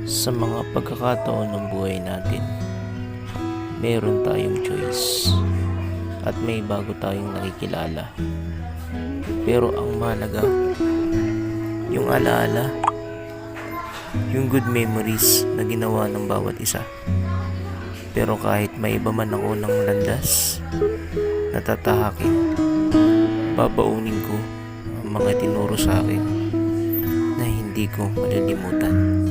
Sa mga pagkakataon ng buhay natin, meron tayong choice at may bago tayong nakikilala. Pero ang mahalaga, yung alaala, yung good memories na ginawa ng bawat isa. Pero kahit may iba man ako ng landas, natatahakin, babaunin ko ang mga tinuro sa akin na hindi ko malilimutan.